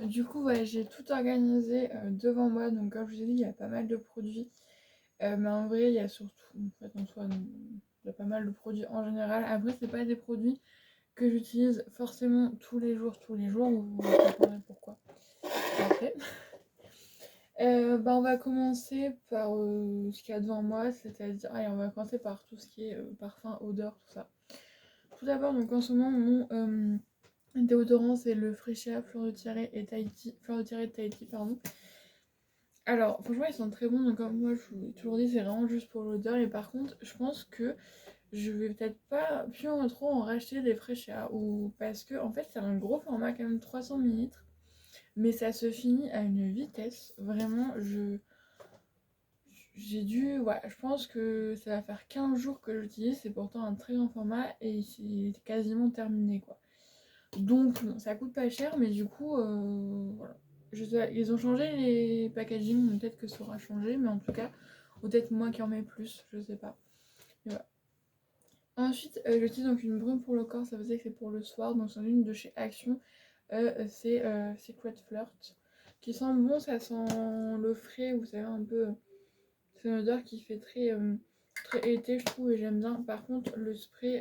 Du coup, ouais, j'ai tout organisé devant moi. Donc, comme je vous ai dit, il y a pas mal de produits. Mais en vrai, il y a surtout, en fait, en soi, il y a pas mal de produits en général. Après, c'est pas des produits que j'utilise forcément tous les jours. Vous comprendrez pourquoi après. On va commencer par ce qu'il y a devant moi, c'est-à-dire, allez, on va commencer par tout ce qui est parfum, odeur, tout ça. Tout d'abord, donc en ce moment, mon déodorant, c'est le Frecia Fleur de Tiare et Tahiti, Fleur de Tiare et Tahiti, pardon. Alors, franchement, ils sont très bons, donc comme moi, je vous l'ai toujours dit, c'est vraiment juste pour l'odeur. Et par contre, je pense que je vais peut-être pas plus en trop en racheter des Frecia, ou parce que en fait, c'est un gros format, quand même 300 ml, mais ça se finit à une vitesse. Vraiment, j'ai dû, ouais, je pense que ça va faire 15 jours que j'utilise, c'est pourtant un très grand format et c'est quasiment terminé quoi. Donc bon, ça coûte pas cher, mais du coup, voilà. Je sais pas, ils ont changé les packaging, peut-être que ça aura changé, mais en tout cas, ou peut-être moi qui en mets plus, je sais pas. Et voilà. Ensuite, j'utilise donc une brume pour le corps, ça veut dire que c'est pour le soir, donc c'est une de chez Action, c'est Secret Flirt, qui sent bon, ça sent le frais, vous savez, un peu. C'est une odeur qui fait très été, je trouve, et j'aime bien. Par contre, le spray,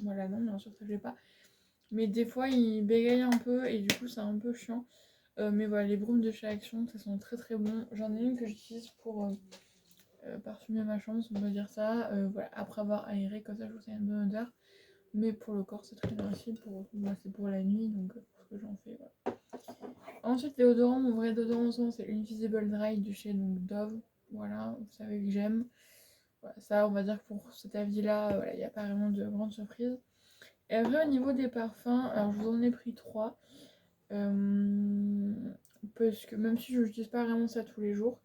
voilà, non, bien sûr, ça fait pas. Mais des fois, il bégaye un peu et du coup, c'est un peu chiant. Mais voilà, les brooms de chez Action, ça sent très très bon. J'en ai une que j'utilise pour parfumer ma chambre, si on peut dire ça. Voilà, après avoir aéré, comme ça, je trouve que c'est une bonne odeur. Mais pour le corps, c'est très bien aussi. Moi, c'est pour la nuit, donc pour ce que j'en fais, voilà. Ensuite, déodorant, mon vrai déodorant en ce moment, c'est Invisible Dry de chez donc, Dove. Voilà, vous savez que j'aime. Voilà, ça, on va dire que pour cet avis-là, voilà, il n'y a pas vraiment de grande surprise. Et après, au niveau des parfums, alors je vous en ai pris 3. Parce que même si je n'utilise pas vraiment ça tous les jours.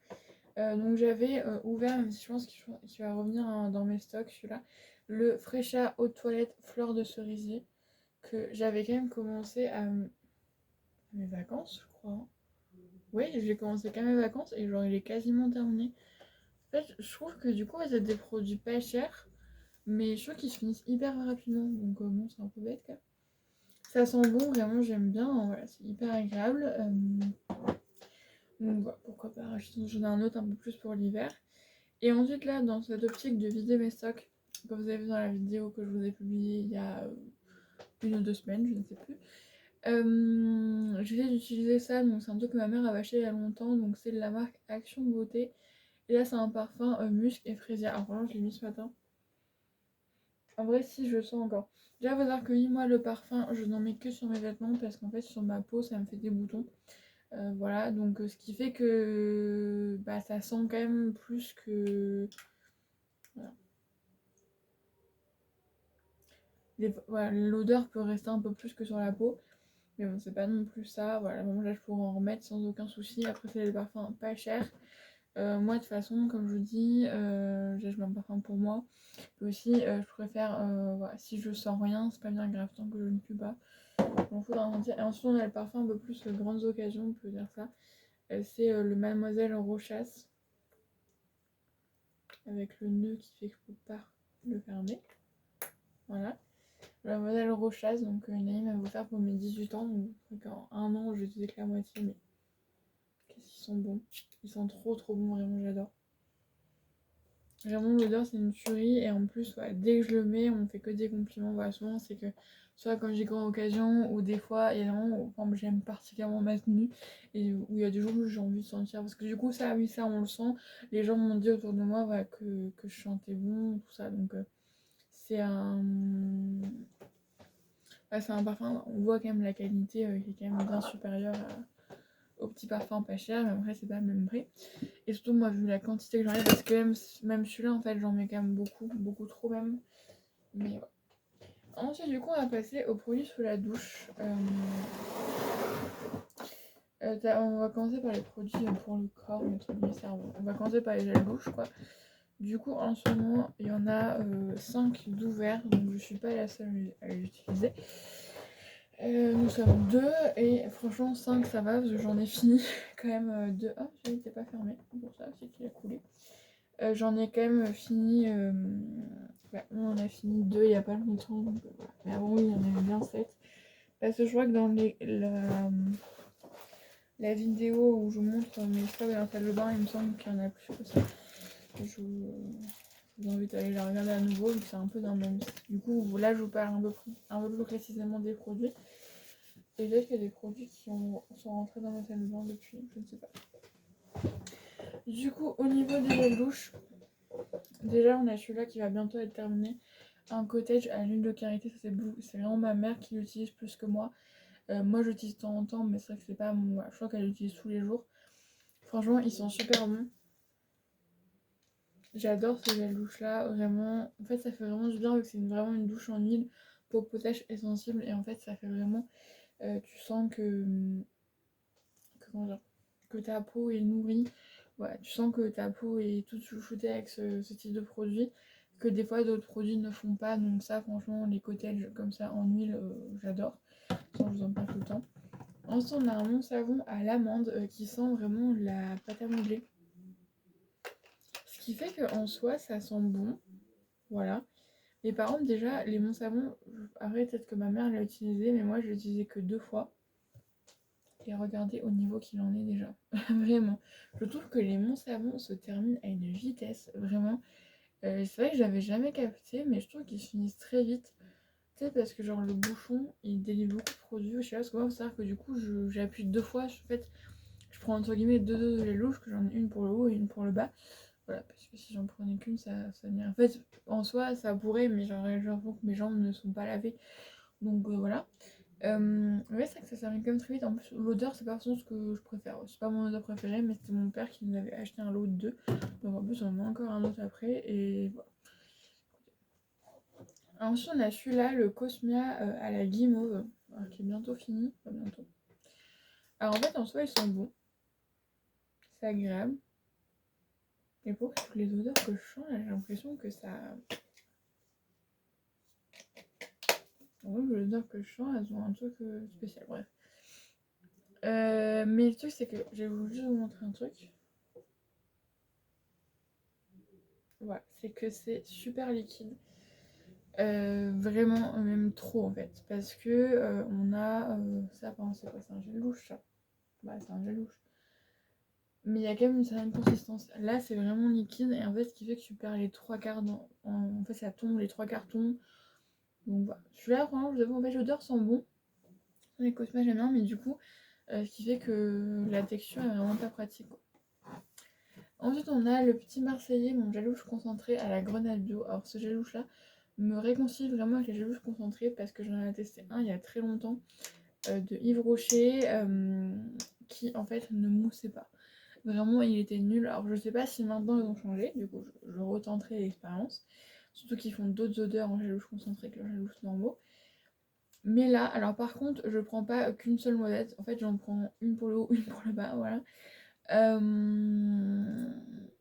Donc j'avais ouvert, même si je pense qu'il va revenir hein, dans mes stocks, celui-là, le Frécha Eau de Toilette Fleur de Cerisier, que j'avais quand même commencé à mes vacances, je crois. Oui, j'ai commencé qu'à mes vacances et genre il est quasiment terminé. En fait, je trouve que du coup, c'est des produits pas chers, mais je trouve qu'ils se finissent hyper rapidement. Donc bon, c'est un peu bête quoi. Ça sent bon, vraiment, j'aime bien. Hein, voilà, c'est hyper agréable. Donc voilà, pourquoi pas racheter. J'en ai un autre un peu plus pour l'hiver. Et ensuite, là, dans cette optique de vider mes stocks, comme vous avez vu dans la vidéo que je vous ai publiée il y a 1 ou 2 semaines, je ne sais plus. J'essaie d'utiliser ça, donc c'est un truc que ma mère avait acheté il y a longtemps, donc c'est de la marque Action Beauté. Et là, c'est un parfum musc et fraisière. Alors, vraiment, je l'ai mis ce matin. En vrai, si, je le sens encore. Déjà, faut savoir que oui, moi, le parfum, je n'en mets que sur mes vêtements parce qu'en fait, sur ma peau, ça me fait des boutons. Voilà, donc ce qui fait que bah, ça sent quand même plus que. Voilà. Voilà, l'odeur peut rester un peu plus que sur la peau. Mais bon, c'est pas non plus ça. Voilà, bon, là, je pourrais en remettre sans aucun souci. Après, c'est des parfums pas chers. Moi, de toute façon, comme je vous dis, j'ai un parfum pour moi. Et aussi, je préfère, voilà, si je sens rien, c'est pas bien grave tant que je ne pue pas. Je m'en fous d'en sentir. Et ensuite, on a le parfum un peu plus grandes occasions, on peut dire ça. C'est le Mademoiselle Rochasse. Avec le nœud qui fait que je peux pas le fermer. Voilà. Le Mademoiselle Rochasse, donc une amie m'a offert pour mes 18 ans. Donc en 1 an, je disais que la moitié, mais qu'est-ce qu'ils sont bons. Ils sont trop trop bons, vraiment, j'adore. Vraiment, l'odeur, c'est une tuerie. Et en plus, ouais, dès que je le mets, on me fait que des compliments. Voilà, souvent, c'est que soit quand j'ai grande occasion, ou des fois, il y a vraiment, enfin, j'aime particulièrement ma tenue. Et où il y a des jours où j'ai envie de sentir. Parce que du coup, ça, oui, ça, on le sent. Les gens m'ont dit autour de moi voilà, que je chantais bon, tout ça. Donc, c'est un. Ouais, c'est un parfum, on voit quand même la qualité qui est quand même bien supérieure au petit parfum pas cher, mais après, c'est pas le même prix. Et surtout, moi, vu la quantité que j'en ai, parce que même celui-là, en fait, j'en mets quand même beaucoup, beaucoup trop même. Mais ouais. Ensuite, du coup, on va passer aux produits sous la douche. On va commencer par les produits pour le corps, notre cerveau. On va commencer par les gels douche, quoi. Du coup, en ce moment, il y en a 5 d'ouverts, donc je suis pas la seule à les utiliser. Nous sommes 2 et franchement 5 ça va parce que j'en ai fini quand même 2. Ah, celui-là n'était pas fermé, pour ça c'est qu'il a coulé. J'en ai quand même fini. Ouais, on en a fini 2 il n'y a pas longtemps. Donc, voilà. Mais avant, oui, il y en avait bien 7. Parce que je vois que dans la vidéo où je vous montre mes stops dans la salle de bain, il me semble qu'il y en a plus que ça. Je vous invite à aller la regarder à nouveau, vu que c'est un peu dans le même style. Du coup, là, je vous parle un peu plus précisément des produits. Et peut-être qu'il y a des produits qui sont rentrés dans ma salle de bain depuis, je ne sais pas. Du coup, au niveau des gels douches, déjà, on a celui-là qui va bientôt être terminé. Un cottage à l'huile de karité, ça c'est vraiment ma mère qui l'utilise plus que moi. Moi, j'utilise de temps en temps, mais c'est vrai que c'est pas mon choix qu'elle utilise tous les jours. Franchement, ils sont super bons. J'adore ce gel douche là, vraiment. En fait, ça fait vraiment du bien vu que c'est vraiment une douche en huile pour peau sèche et sensible. Et en fait, ça fait vraiment. Tu sens comment dire, que ta peau est nourrie. Ouais, tu sens que ta peau est toute chouchoutée avec ce type de produit. Que des fois, d'autres produits ne font pas. Donc, ça, franchement, les cottages comme ça en huile, j'adore. Ça, je vous en parle tout le temps. Ensuite, on a un bon savon à l'amande qui sent vraiment la pâte à modeler. Ce qui fait qu'en soi, ça sent bon. Voilà. Mais par contre, déjà, les monts savons, après, peut-être que ma mère l'a utilisé, mais moi, je l'ai utilisé que 2 fois. Et regardez au niveau qu'il en est déjà. Vraiment. Je trouve que les monts savons se terminent à une vitesse. Vraiment. C'est vrai que j'avais jamais capté, mais je trouve qu'ils se finissent très vite. Tu sais, parce que genre le bouchon, il délivre beaucoup de produits. Je sais pas ce que moi, c'est-à-dire que du coup, j'appuie 2 fois. En fait, je prends entre guillemets deux doses de gel douche, que j'en ai une pour le haut et une pour le bas. Voilà, parce que si j'en prenais qu'une, ça m'irait. En fait, en soi, ça pourrait, mais j'aurais l'impression que mes jambes ne sont pas lavées. Donc voilà. Ouais, c'est vrai que ça s'arrête quand même très vite. En plus, l'odeur, c'est pas forcément ce que je préfère. C'est pas mon odeur préférée, mais c'était mon père qui nous avait acheté un lot de 2. Donc en plus, on en a encore un autre après. Et voilà. Ensuite, on a celui-là, le Cosmia à la guimauve, qui est bientôt fini. Pas bientôt. Alors en fait, en soi, ils sont bons. C'est agréable. Et pour toutes les odeurs que je sens, j'ai l'impression que ça. Oui, les odeurs que je sens, elles ont un truc spécial. Bref. Mais le truc, c'est que je vais juste vous montrer un truc. Voilà, c'est que c'est super liquide. Vraiment, même trop en fait. Parce que on a. Ça, pardon, c'est quoi? C'est un gel douche ça. Bah, c'est un gel douche. Mais il y a quand même une certaine consistance. Là, c'est vraiment liquide. Et en fait, ce qui fait que tu perds les 3 quarts. En fait, ça tombe, les 3 quarts tombent. Donc voilà. Celui-là, vraiment, je vous avoue, en fait, l'odeur sent bon. Les Cosma, j'aime bien. Mais du coup, ce qui fait que la texture est vraiment pas pratique, quoi. Ensuite, on a le petit Marseillais, mon gel douche concentré à la grenade bio. Alors, ce gel douche là me réconcilie vraiment avec les gel douches concentrés parce que j'en ai testé un il y a très longtemps de Yves Rocher qui en fait ne moussait pas. Vraiment, il était nul. Alors, je sais pas si maintenant ils ont changé, du coup, je retenterai l'expérience. Surtout qu'ils font d'autres odeurs en gel douche concentré que leurs gel douche normaux. Mais là, alors par contre, je prends pas qu'une seule moellette. En fait, j'en prends une pour le haut, une pour le bas, voilà.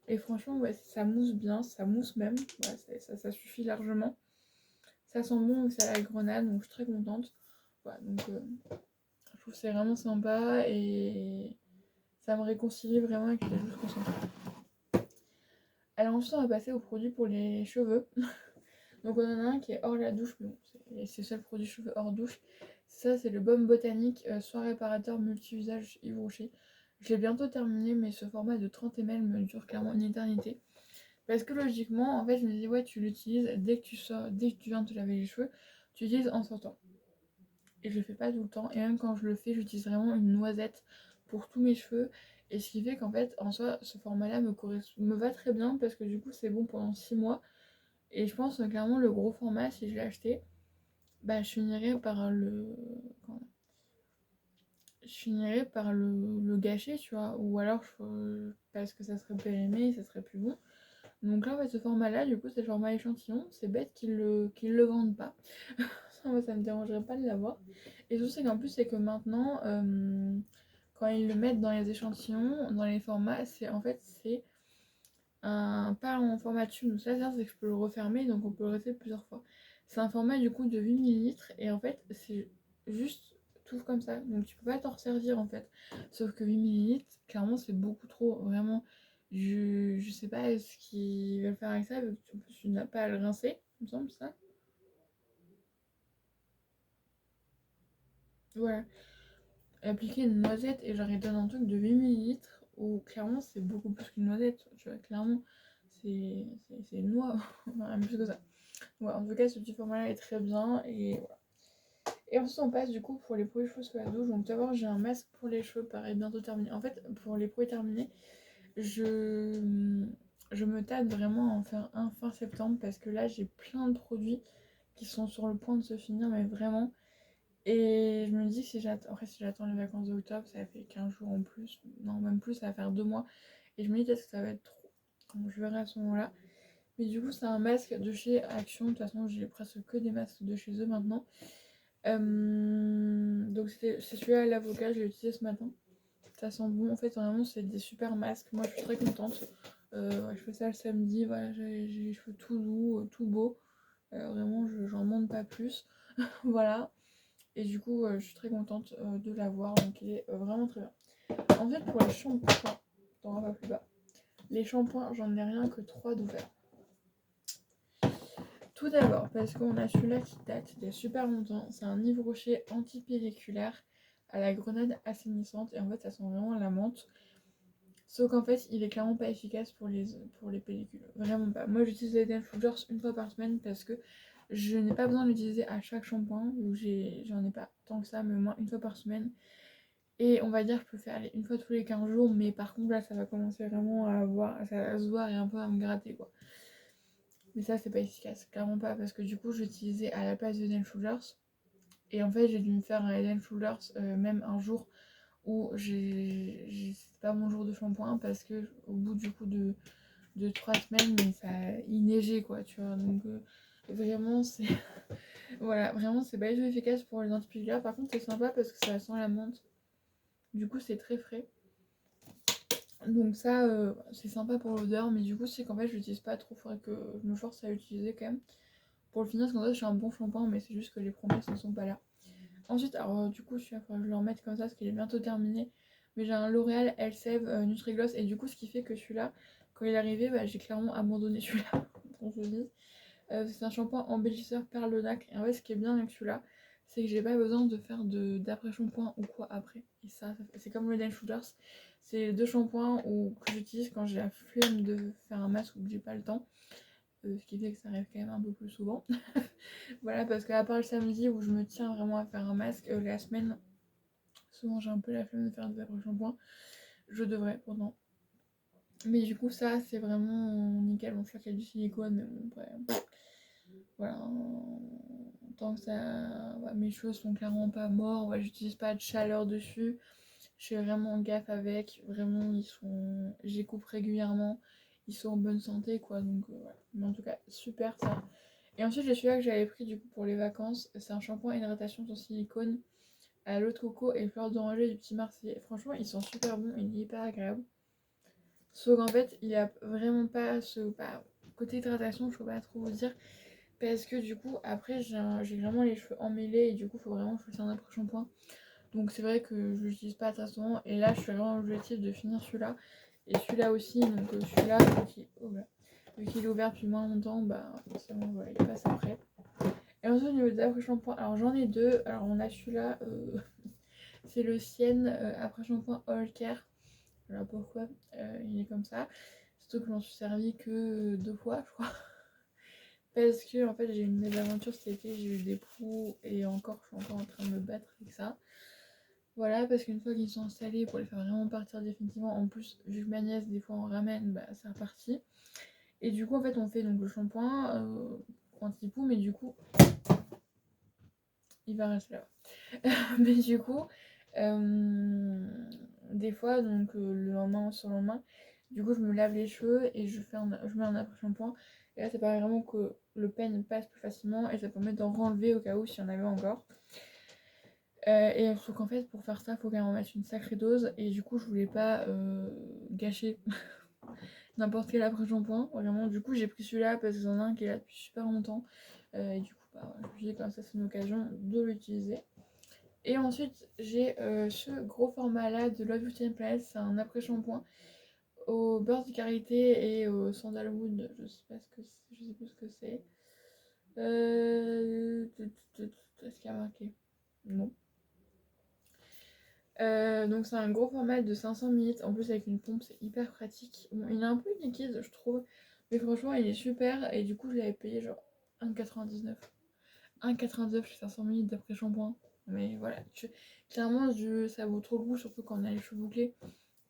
Et franchement, ouais, ça mousse bien, ça mousse même. Ouais, ça suffit largement. Ça sent bon, c'est à la grenade, donc je suis très contente. Voilà, donc je trouve que c'est vraiment sympa et ça me réconcilie vraiment avec les douches concentrées. Alors ensuite, on va passer aux produits pour les cheveux. Donc on en a un qui est hors la douche, mais bon, c'est le seul produit cheveux hors douche. Ça, c'est le Baume Botanique Soin Réparateur Multi-Usage Yves Rocher. Je l'ai bientôt terminé, mais ce format de 30 ml me dure clairement une éternité. Parce que logiquement, en fait, je me dis, ouais, tu l'utilises dès que tu sors, dès que tu viens de te laver les cheveux, tu l'utilises en sortant. Et je le fais pas tout le temps. Et même quand je le fais, j'utilise vraiment une noisette pour tous mes cheveux. Et ce qui fait qu'en fait, en soi, ce format-là me va très bien parce que du coup, c'est bon pendant 6 mois. Et je pense que clairement, le gros format, si je l'ai acheté, bah, je finirais par le gâcher, tu vois. Ou alors, parce que ça serait périmé, ça serait plus bon. Donc là, en fait, ce format-là, du coup, c'est le format échantillon. C'est bête qu'ils le vendent pas. Moi, ça me dérangerait pas de l'avoir. Et tout, c'est qu'en plus, c'est que maintenant, quand ils le mettent dans les échantillons, dans les formats, c'est pas en format tube. Donc ça, c'est que je peux le refermer, donc on peut le rester plusieurs fois. C'est un format du coup de 8 millilitres et en fait, c'est juste tout comme ça. Donc tu peux pas t'en resservir en fait. Sauf que 8 millilitres, clairement, c'est beaucoup trop. Vraiment, je sais pas ce qu'ils veulent faire avec ça, vu que tu n'as pas à le rincer, il me semble ça. Voilà. Appliquer une noisette et genre il donne un truc de 8 millilitres où clairement c'est beaucoup plus qu'une noisette. Tu vois, clairement c'est une noix. Même plus que ça. Ouais, en tout cas, ce petit format-là est très bien et voilà. Et ensuite, on passe du coup pour les produits cheveux sous la douche. Donc, d'abord, j'ai un masque pour les cheveux, pareil, bientôt terminé. En fait, pour les produits terminés, je, je me tâte vraiment à en faire un fin septembre parce que là, j'ai plein de produits qui sont sur le point de se finir, mais vraiment. Et je me dis que si j'attends les vacances d'octobre, ça fait 15 jours en plus. Non, même plus, ça va faire 2 mois. Et je me dis peut-être que ça va être trop. Donc, je verrai à ce moment-là. Mais du coup, c'est un masque de chez Action. De toute façon, j'ai presque que des masques de chez eux maintenant. Donc c'est celui-là à l'avocat, je l'ai utilisé ce matin. Ça sent bon, en fait vraiment c'est des super masques, moi je suis très contente. Ouais, je fais ça le samedi, voilà, j'ai les cheveux tout doux, tout beaux. Vraiment j'en demande pas plus. Voilà. Et du coup je suis très contente de l'avoir, donc il est vraiment très bien. En fait pour les shampoings, t'en vas pas plus bas. Les shampoings, j'en ai rien que 3 d'ouvert. Tout d'abord, parce qu'on a celui-là qui date d'il y a super longtemps. C'est un Yves Rocher anti-pelliculaire à la grenade assainissante. Et en fait, ça sent vraiment la menthe. Sauf qu'en fait, il est clairement pas efficace pour les pellicules. Vraiment pas. Moi, j'utilise les Head & Shoulders une fois par semaine parce que je n'ai pas besoin de l'utiliser à chaque shampoing. Ou j'en ai pas tant que ça, mais au moins une fois par semaine. Et on va dire que je peux faire une fois tous les 15 jours. Mais par contre, là, ça va commencer vraiment ça va se voir et un peu à me gratter, quoi. Mais ça, c'est pas efficace, clairement pas, parce que du coup, j'utilisais à la place de Head & Shoulders. Et en fait, j'ai dû me faire un Head & Shoulders même un jour où c'était pas mon jour de shampoing parce que au bout du coup de 3 semaines, mais ça il neigeait quoi, tu vois. Donc vraiment, c'est voilà, vraiment, c'est pas du tout efficace pour les antipulgaires. Par contre, c'est sympa parce que ça sent la menthe. Du coup, c'est très frais. Donc ça, c'est sympa pour l'odeur, mais du coup, c'est qu'en fait, je l'utilise pas trop. Faudrait que je me force à l'utiliser quand même. Pour le finir, parce qu'en fait, je suis un bon shampoing, mais c'est juste que les promesses ne sont pas là. Ensuite, alors du coup, il faudra que je le remette comme ça, parce qu'il est bientôt terminé. Mais j'ai un L'Oréal Elseve Nutri-Gloss, et du coup, ce qui fait que celui-là, quand il est arrivé, bah, j'ai clairement abandonné celui-là. Qu'on se dise. C'est un shampoing embellisseur perle de nacre. Et en fait, ce qui est bien avec celui-là, c'est que j'ai pas besoin de faire d'après-shampoing ou quoi après. Et ça c'est comme le Head & Shoulders. C'est les deux shampoings que j'utilise quand j'ai la flemme de faire un masque ou que j'ai pas le temps. Ce qui fait que ça arrive quand même un peu plus souvent. Voilà, parce qu'à part le samedi où je me tiens vraiment à faire un masque, la semaine, souvent j'ai un peu la flemme de faire des après-shampoings. Je devrais pourtant. Mais du coup, ça c'est vraiment nickel. Bon, je crois qu'il y a du silicone, mais bon, bref. Voilà. Tant que ça. Ouais, mes cheveux sont clairement pas morts. Ouais, j'utilise pas de chaleur dessus. Je fais vraiment gaffe avec. Vraiment, j'y coupe régulièrement. Ils sont en bonne santé, quoi. Donc, voilà. Mais en tout cas, super ça. Et ensuite, j'ai celui-là que j'avais pris du coup pour les vacances. C'est un shampoing hydratation sans silicone à l'eau de coco et fleurs d'oranger du petit Marseillais. Franchement, ils sont super bons. Il est hyper agréable. Sauf qu'en fait, il n'y a vraiment pas ce côté hydratation, je peux pas trop vous dire. Parce que du coup, après, j'ai vraiment les cheveux emmêlés et du coup, il faut vraiment que je fasse un après-shampoing. Donc c'est vrai que je l'utilise pas très souvent. Et là, je suis vraiment l'objectif de finir celui-là. Et celui-là aussi. Donc celui-là, vu qu'il est ouvert depuis moins longtemps, bah forcément, voilà, il passe après. Et ensuite, au niveau des après-shampoings, alors j'en ai deux. Alors on a celui-là, c'est le Sienne après-shampoing All Care. Voilà pourquoi il est comme ça. Surtout que je m'en suis servi que 2 fois, je crois. Parce que en fait j'ai eu une mésaventure cet été, j'ai eu des poux et encore je suis encore en train de me battre avec ça. Voilà, parce qu'une fois qu'ils sont installés, pour les faire vraiment partir définitivement, en plus vu que ma nièce des fois on ramène, bah c'est reparti. Et du coup en fait on fait donc le shampoing anti-poux, mais du coup il va rester là. Mais du coup des fois donc le lendemain sur le lendemain, du coup je me lave les cheveux et je mets un après-shampoing. Et là ça permet vraiment que le peigne passe plus facilement et ça permet d'en renlever au cas où s'il y en avait encore. Et sauf qu'en fait pour faire ça faut quand même en mettre une sacrée dose et du coup je voulais pas gâcher n'importe quel après-shampoing vraiment. Du coup j'ai pris celui-là parce que c'en a un qui est là depuis super longtemps et du coup bah, je me suis dit comme ça c'est une occasion de l'utiliser. Et ensuite j'ai ce gros format là de Love Beauty and Planet, c'est un après-shampoing au beurre de karité et au sandalwood, je sais pas ce que c'est, je sais plus ce que c'est. Est-ce qu'il y a marqué? Non. Donc c'est un gros format de 500 ml. En plus avec une pompe, c'est hyper pratique. Bon, il est un peu liquide, je trouve. Mais franchement, il est super. Et du coup, je l'avais payé genre 1,99. 1,99 chez 500 ml d'après shampoing. Mais voilà, clairement, ça vaut trop le coup, surtout quand on a les cheveux bouclés.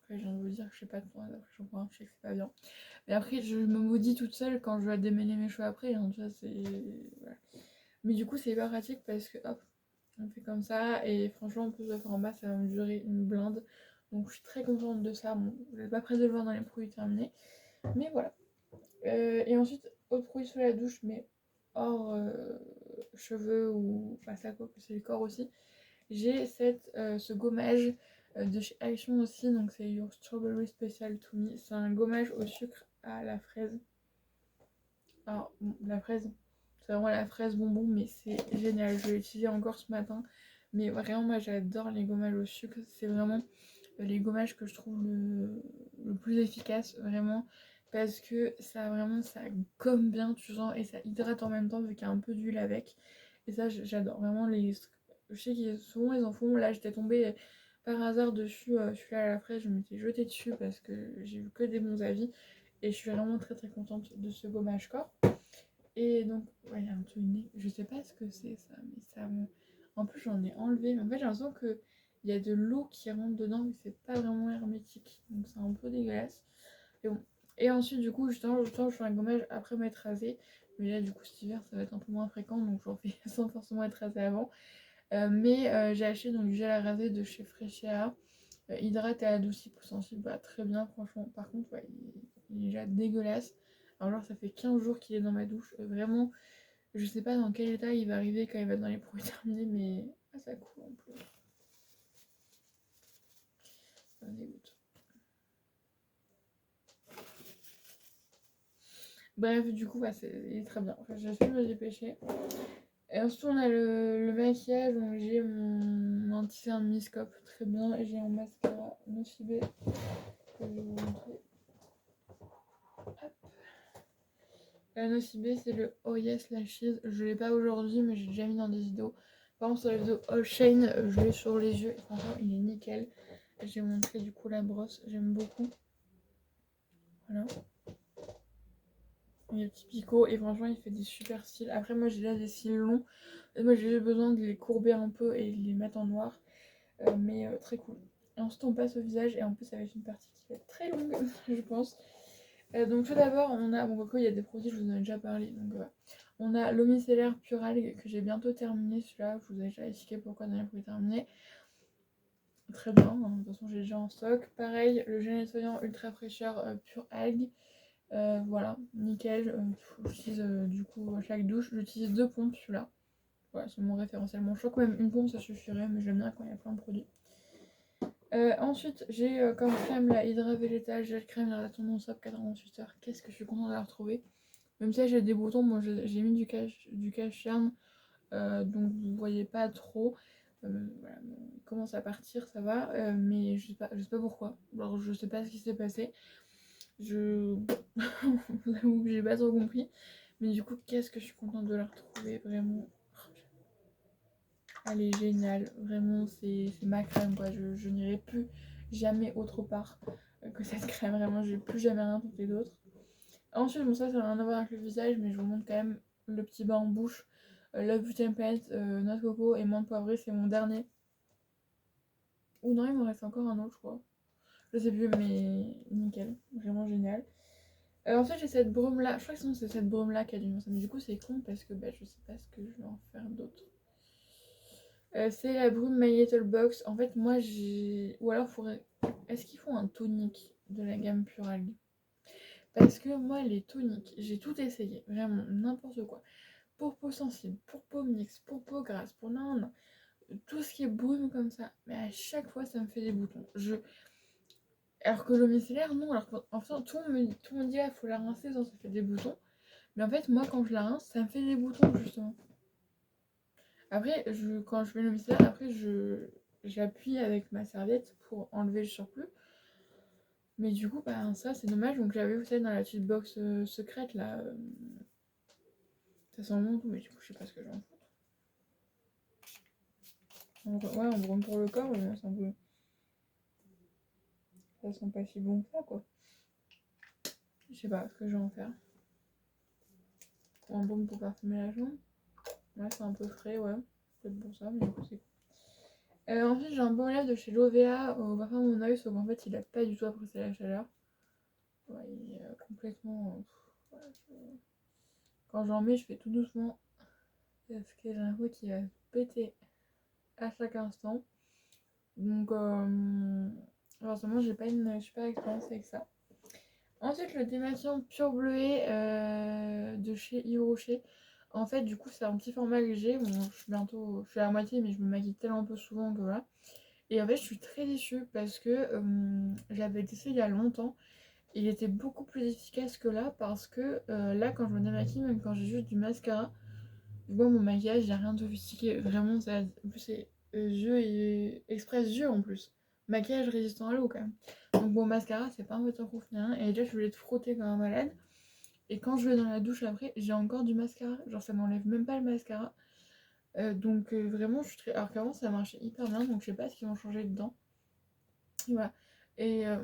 Après, je viens de vous dire que je sais pas de prendre d'après shampoing, je sais que c'est pas bien. Mais après, je me maudis toute seule quand je dois démêler mes cheveux après. Hein, tu vois, c'est. Voilà. Mais du coup, c'est hyper pratique parce que hop, on fait comme ça. Et franchement, en plus de faire en bas, ça va me durer une blinde. Donc, je suis très contente de ça. Bon, je vais pas près de le voir dans les produits terminés. Mais voilà. Et ensuite, autre produit sous la douche, mais hors cheveux ou face à quoi, c'est le corps aussi. J'ai ce gommage de chez Action aussi, donc c'est Your Strawberry Special to Me. C'est un gommage au sucre à la fraise. Alors, bon, la fraise, c'est vraiment la fraise bonbon, mais c'est génial. Je l'ai utilisé encore ce matin. Mais vraiment, moi j'adore les gommages au sucre. C'est vraiment les gommages que je trouve le plus efficace, vraiment. Parce que ça gomme bien, tu sens, et ça hydrate en même temps, vu qu'il y a un peu d'huile avec. Et ça, j'adore. Vraiment, je sais qu'ils souvent ils en font. Là, j'étais tombée par hasard dessus. Je suis allée à la fraise, je m'étais jetée dessus parce que j'ai vu que des bons avis. Et je suis vraiment très très contente de ce gommage corps. Et donc, ouais, il y a un truc, je sais pas ce que c'est ça, mais ça me. En plus, j'en ai enlevé. Mais en fait, j'ai l'impression qu'il y a de l'eau qui rentre dedans, mais c'est pas vraiment hermétique. Donc, c'est un peu dégueulasse. Et bon. Et ensuite, du coup, justement, je fais un gommage après m'être rasé. Mais là, du coup, cet hiver, ça va être un peu moins fréquent, donc j'en fais sans forcément être rasé avant. Mais j'ai acheté donc, du gel à raser de chez Freshéa. Hydrate et adouci pour sensible, bah, très bien, franchement. Par contre, ouais, il est déjà dégueulasse. Alors, genre, ça fait 15 jours qu'il est dans ma douche. Vraiment, je sais pas dans quel état il va arriver quand il va être dans les produits terminés, mais ah, ça coule en plus. Ça me dégoûte. Bref, du coup, bah, il est très bien. Enfin, j'ai su me dépêcher. Et ensuite, on a le maquillage. Donc, j'ai mon anti-cerne Miscope, très bien. Et j'ai un mascara Nocibé que je vais vous montrer. Hop. La Nocibé, c'est le Oh Yes Lashes. Je l'ai pas aujourd'hui, mais j'ai déjà mis dans des vidéos. Par contre, sur la vidéo All Shine, je l'ai sur les yeux. Et franchement, il est nickel. J'ai montré du coup la brosse, j'aime beaucoup. Voilà. Il est petit picot et franchement, il fait des super styles. Après, moi, j'ai là des cils longs. Et moi, j'ai besoin de les courber un peu et de les mettre en noir. Mais très cool. Et ensuite, on passe au visage et en plus, ça va être une partie qui va être très longue, je pense. Donc tout d'abord, on a, bon coco, il y a des produits, je vous en ai déjà parlé, donc on a l'eau micellaire Pure Algue que j'ai bientôt terminé, celui-là, je vous ai déjà expliqué pourquoi dans les produits terminés. Très bien, hein, de toute façon j'ai déjà en stock. Pareil, le gel nettoyant ultra fraîcheur Pure Algue, voilà, nickel. J'utilise du coup à chaque douche, j'utilise 2 pompes celui-là. Voilà, c'est mon référentiel. Bon, je crois quand même une pompe ça suffirait, mais j'aime bien quand il y a plein de produits. Ensuite, j'ai comme crème la Hydra Végétale Gel Crème Hydratant Non-Stop 48 heures. Qu'est-ce que je suis contente de la retrouver. Même si j'ai des boutons, moi j'ai mis du cache-cerne, donc vous voyez pas trop. Voilà, bon, il commence à partir, ça va, mais je sais pas pourquoi. Alors je sais pas ce qui s'est passé. Je vous avoue que j'ai pas trop compris. Mais du coup, qu'est-ce que je suis contente de la retrouver, vraiment. Elle est géniale, vraiment, c'est ma crème, quoi. Je n'irai plus jamais autre part que cette crème, vraiment, je vais plus jamais rien tenter d'autre. Ensuite, bon, ça n'a rien à voir avec le visage, mais je vous montre quand même le petit bain en bouche. Love You Template, noix de coco et menthe poivrée, c'est mon dernier. Ou non, il me reste encore un autre, je crois. Je sais plus, mais nickel, vraiment génial. Ensuite, j'ai cette brume là, je crois que c'est cette brume là qui a dû me. Mais du coup, c'est con parce que bah, je sais pas ce que je vais en faire d'autre. C'est la brume My Little Box. En fait, moi j'ai. Ou alors, faudrait. Est-ce qu'ils font un tonique de la gamme Pure Algue? Parce que moi, les toniques, j'ai tout essayé, vraiment, n'importe quoi. Pour peau sensible, pour peau mixte, pour peau grasse, pour nan, tout ce qui est brume comme ça. Mais à chaque fois, ça me fait des boutons. Alors que l'eau micellaire, non. Alors enfin, tout le monde dit, il faut la rincer, sinon ça fait des boutons. Mais en fait, moi, quand je la rince, ça me fait des boutons, justement. Après, quand je fais l'eau micellaire, après, j'appuie avec ma serviette pour enlever le surplus. Mais du coup, bah, ça, c'est dommage. Donc, j'avais, vous savez, dans la petite box secrète, là, ça sent bon tout, mais du coup, je sais pas ce que j'en fous. Ouais, on brûle pour le corps, mais c'est un peu. ça sent pas si bon que ça, quoi. Je sais pas ce que je vais en faire. Un baume pour parfumer la jambe. Ouais, c'est un peu frais, ouais. Peut-être pour ça, mais du coup, c'est cool. Ensuite, j'ai un baume à lèvres de chez Lovea au parfum de mon oeil, sauf qu'en fait, il a pas du tout apprécié la chaleur. Ouais, il est complètement. Voilà, quand j'en mets, je fais tout doucement. Parce que j'ai l'impression qu'il va péter à chaque instant. Donc, forcément, j'ai pas une super expérience avec ça. Ensuite, le démaquillant Pure Bleuet de chez Yves Rocher. En fait, du coup, c'est un petit format que j'ai. Bon, je suis à la moitié, mais je me maquille tellement peu souvent que voilà. Et en fait, je suis très déçue parce que j'avais testé il y a longtemps. Il était beaucoup plus efficace que là parce que là, quand je me démaquille, même quand j'ai juste du mascara, moi, mon maquillage, j'ai rien de sophistiqué. Vraiment, ça, en plus, c'est yeux et express yeux en plus. Maquillage résistant à l'eau quand même. Donc, bon, mascara, c'est pas un waterproof ni rien. Et déjà, je voulais te frotter comme un malade. Et quand je vais dans la douche après, j'ai encore du mascara. Genre, ça m'enlève même pas le mascara. Donc, vraiment, je suis très. Alors qu'avant, ça marchait hyper bien. Donc, je sais pas ce qu'ils ont changé dedans. Et voilà. Et, euh,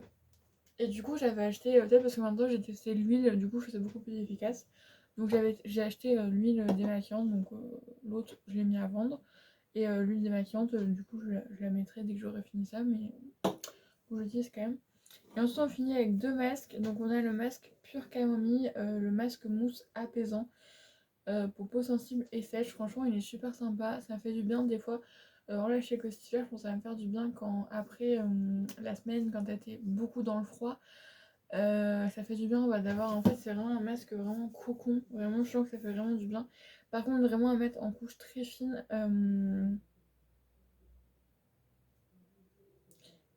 et du coup, j'avais acheté. Peut-être parce que maintenant, j'ai testé l'huile. Du coup, c'est beaucoup plus efficace. Donc, j'ai acheté l'huile démaquillante. Donc, l'autre, je l'ai mis à vendre. Et l'huile démaquillante, du coup, je la mettrai dès que j'aurai fini ça. Mais je l'utilise quand même. Et ensuite, on finit avec deux masques. Donc, on a le masque pure camomille, le masque mousse apaisant. Pour peau sensible et sèche, franchement il est super sympa, ça fait du bien des fois. Relâcher que cet hiver, je pense que ça va me faire du bien quand après la semaine, quand t'as été beaucoup dans le froid, ça fait du bien d'avoir, en fait c'est vraiment un masque vraiment cocon, vraiment je sens que ça fait vraiment du bien. Par contre vraiment à mettre en couche très fine,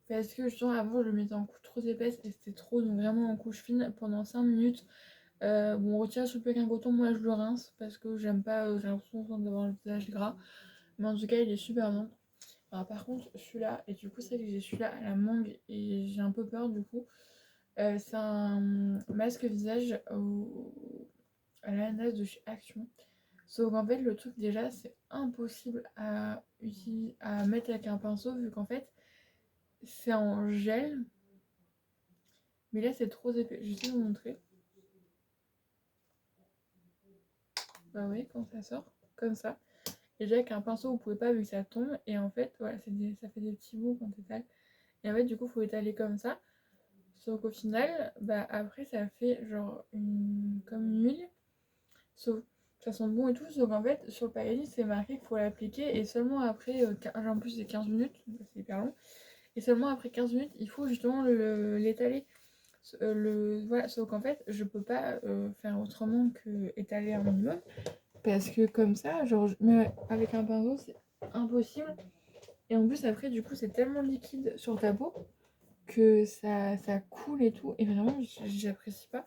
parce que justement avant je le mettais en couche trop épaisse et c'était trop, donc vraiment en couche fine pendant 5 minutes. Bon, on retire sur le avec un coton, moi je le rince parce que j'aime pas, j'ai l'impression d'avoir le visage gras. Mais en tout cas, il est super bien. Alors, par contre, celui-là, et du coup, c'est que j'ai celui-là à la mangue et j'ai un peu peur du coup. C'est un masque visage à l'ananas de chez Action. Sauf qu'en fait, le truc déjà, c'est impossible à utiliser, à mettre avec un pinceau vu qu'en fait, c'est en gel. Mais là, c'est trop épais. Je vais vous montrer. Bah oui, quand ça sort, comme ça. Et déjà avec un pinceau, vous pouvez pas vu que ça tombe. Et en fait, voilà, ça fait des petits bouts quand t'étales. Et en fait, du coup, faut étaler comme ça. Sauf qu'au final, bah après, ça fait genre comme une huile. Sauf ça sent bon et tout. Sauf qu'en fait, sur le packaging, c'est marqué qu'il faut l'appliquer. Et seulement après, en plus, c'est 15 minutes. Donc c'est hyper long. Et seulement après 15 minutes, il faut justement l'étaler. Voilà, sauf qu'en fait, je peux pas faire autrement que étaler un minimum. Parce que comme ça, genre, mais avec un pinceau, c'est impossible. Et en plus, après, du coup, c'est tellement liquide sur ta peau que ça coule et tout. Et vraiment, j'apprécie pas.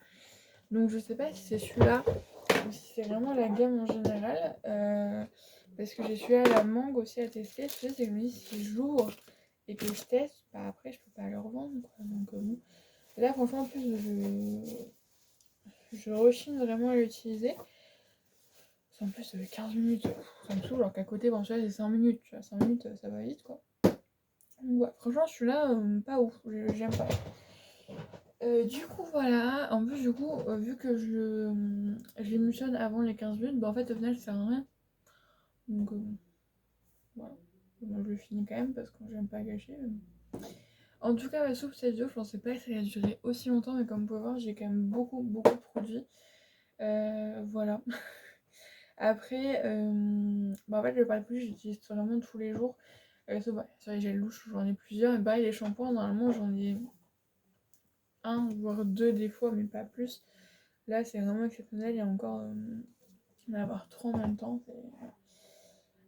Donc, je sais pas si c'est celui-là ou si c'est vraiment la gamme en général. Parce que j'ai celui-là, la mangue aussi à tester. Ce que c'est que je me dis, si j'ouvre et que je teste, bah après, je peux pas le revendre. Quoi. Donc, bon. Là, franchement, en plus, je rechigne vraiment à l'utiliser. En plus, 15 minutes, ça me saoule, alors qu'à côté, bon, celui-là, c'est 5 minutes. Tu vois, 5 minutes, ça va vite, quoi. Donc, ouais, franchement, celui-là, pas ouf. J'aime pas. Du coup, voilà. En plus, du coup, vu que je l'émulsionne avant les 15 minutes, bah en fait, au final, ça sert à rien. Donc, voilà. Bon, je le finis quand même parce que j'aime pas gâcher. En tout cas, ma soupe cette vidéo, je pensais pas que ça allait durer aussi longtemps, mais comme vous pouvez voir, j'ai quand même beaucoup, beaucoup de produits. Voilà. Après, bah en fait, le pâte plus, j'utilise vraiment tous les jours. Sur les gels louches, j'en ai plusieurs. Et pareil, les shampoings, normalement, j'en ai un, voire deux des fois, mais pas plus. Là, c'est vraiment exceptionnel. Il y a encore d'en avoir trois en même temps.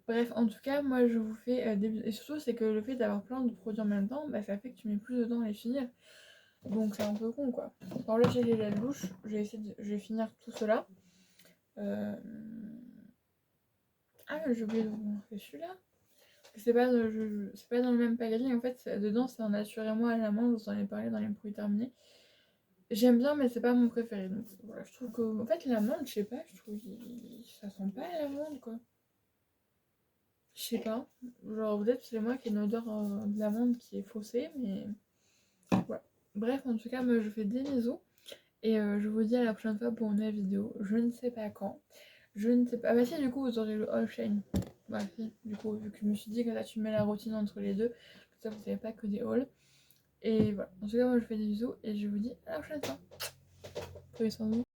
Bref, en tout cas, moi, je vous fais des... Et surtout, c'est que le fait d'avoir plein de produits en même temps, bah, ça fait que tu mets plus de temps à les finir. Donc, c'est un peu con, quoi. Alors là, j'ai les gels louches. Je vais finir tout cela. Euh... Ah, j'ai oublié de vous montrer celui-là. C'est pas dans le même packaging. En fait, dedans, c'est un Assurez-moi à l'amande. Je vous en ai parlé dans les produits terminés. J'aime bien, mais c'est pas mon préféré. Donc voilà, je trouve que. En fait, l'amande, je sais pas, je trouve ça sent pas l'amande, quoi. Je sais pas. Genre, peut-être c'est moi qui ai une odeur de l'amande qui est faussée, mais. Voilà. Bref, en tout cas, moi je fais des bisous. Et je vous dis à la prochaine fois pour une nouvelle vidéo. Je ne sais pas quand. Je ne sais pas. Ah bah si, du coup, vous aurez le all chain. Bah si, du coup, vu que je me suis dit que là, tu mets la routine entre les deux. Comme ça, vous savez pas que des hauls. Et voilà. En tout cas, moi, je fais des bisous et je vous dis à la prochaine fois. Prenez soin de vous.